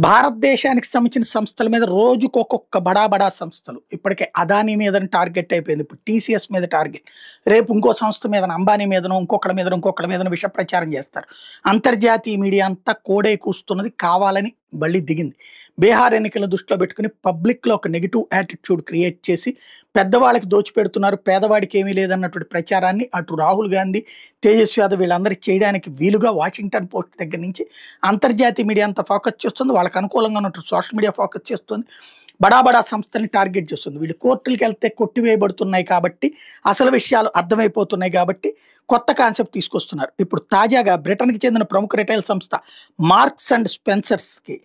భారతదేశానికి సంబంధించిన సంస్థల మీద రోజుకొక్కొక్క బడా బడా సంస్థలు ఇప్పటికే అదానీ మీద టార్గెట్ అయిపోయింది. ఇప్పుడు టీసీఎస్ మీద టార్గెట్, రేపు ఇంకో సంస్థ మీద అంబానీ మీదనో ఇంకొకటి మీద విష ప్రచారం చేస్తారు. అంతర్జాతీయ మీడియా అంతా కోడే కూస్తున్నది, కావాలని బళ్ళి దిగింది. బీహార్ ఎన్నికల దృష్టిలో పెట్టుకుని పబ్లిక్లో ఒక నెగిటివ్ యాటిట్యూడ్ క్రియేట్ చేసి పెద్దవాళ్ళకి దోచిపెడుతున్నారు, పేదవాడికి ఏమీ లేదన్నటువంటి ప్రచారాన్ని అటు రాహుల్ గాంధీ, తేజస్వి యాదవ్ వీళ్ళందరికీ చేయడానికి వీలుగా వాషింగ్టన్ పోస్ట్ దగ్గర నుంచి అంతర్జాతీయ మీడియా అంతా ఫోకస్ చేస్తుంది. వాళ్ళకి అనుకూలంగా ఉన్నట్టు సోషల్ మీడియా ఫోకస్ చేస్తుంది. బడా బడా సంస్థని టార్గెట్ చేస్తుంది. వీళ్ళు కోర్టులకు వెళ్తే కొట్టివేయబడుతున్నాయి కాబట్టి, అసలు విషయాలు అర్థమైపోతున్నాయి కాబట్టి కొత్త కాన్సెప్ట్ తీసుకొస్తున్నారు. ఇప్పుడు తాజాగా బ్రిటన్కి చెందిన ప్రముఖ రిటైల్ సంస్థ మార్క్స్ అండ్ స్పెన్సర్స్కి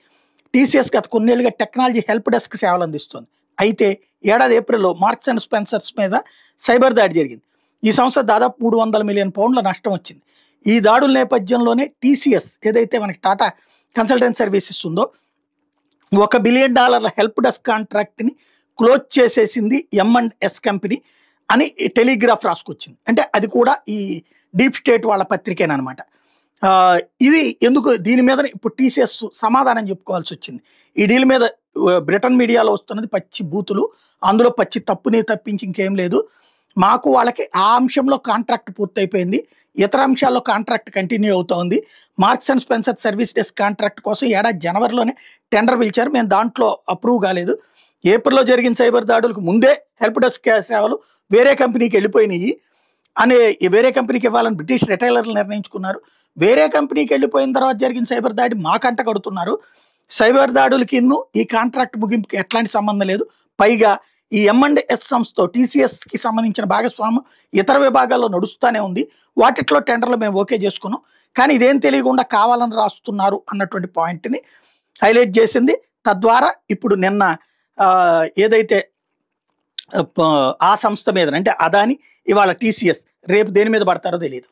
టీసీఎస్ గత కొన్నేళ్లుగా టెక్నాలజీ హెల్ప్ డెస్క్ సేవలు అందిస్తుంది. అయితే ఏడాది ఏప్రిల్లో మార్క్స్ అండ్ స్పెన్సర్స్ మీద సైబర్ దాడి జరిగింది. ఈ సంస్థ దాదాపు 300 మిలియన్ పౌండ్ల నష్టం వచ్చింది. ఈ దాడుల నేపథ్యంలోనే టీసీఎస్ ఏదైతే మనకి టాటా కన్సల్టెన్సీ సర్వీసెస్ ఉందో $1 బిలియన్ హెల్ప్ డెస్క్ కాంట్రాక్ట్ని క్లోజ్ చేసేసింది M&S కంపెనీ అని టెలిగ్రాఫ్ రాసుకొచ్చింది. అంటే అది కూడా ఈ డీప్ స్టేట్ వాళ్ళ పత్రికేనమాట. ఇది ఎందుకు దీని మీద ఇప్పుడు టీసీఎస్ సమాధానం చెప్పుకోవాల్సి వచ్చింది. ఈ డీల్ మీద బ్రిటన్ మీడియాలో వస్తున్నది పచ్చి బూతులు, అందులో పచ్చి తప్పుని తప్పించి ఇంకేం లేదు. మాకు వాళ్ళకి ఆ అంశంలో కాంట్రాక్ట్ పూర్తయిపోయింది, ఇతర అంశాల్లో కాంట్రాక్ట్ కంటిన్యూ అవుతోంది. Marks and Spencer service desk contract కోసం ఏడాది జనవరిలోనే టెండర్ పిలిచారు, మేము దాంట్లో అప్రూవ్ కాలేదు. ఏప్రిల్లో జరిగిన సైబర్ దాడులకు ముందే హెల్ప్ డెస్క్ సేవలు వేరే కంపెనీకి వెళ్ళిపోయినాయి అనే వేరే కంపెనీకి ఇవ్వాలని బ్రిటిష్ రిటైలర్లు నిర్ణయించుకున్నారు. వేరే కంపెనీకి వెళ్ళిపోయిన తర్వాత జరిగిన సైబర్ దాడి మాకంట కడుతున్నారు. సైబర్ దాడులకి ఈ కాంట్రాక్ట్ ముగింపుకి ఎట్లాంటి సంబంధం లేదు. పైగా ఈ M&S సంస్థతో టీసీఎస్కి సంబంధించిన భాగస్వామ్యం ఇతర విభాగాల్లో నడుస్తూనే ఉంది. వాటిట్లో టెండర్లు మేము ఓకే చేసుకున్నాం, కానీ ఇదేం తెలియకుండా కావాలని రాస్తున్నారు అన్నటువంటి పాయింట్ని హైలైట్ చేసింది. తద్వారా ఇప్పుడు నిన్న ఏదైతే ఆ సంస్థ మీద అంటే అదాని, ఇవాళ టీసీఎస్, రేపు దేని మీద పడతారో తెలియదు.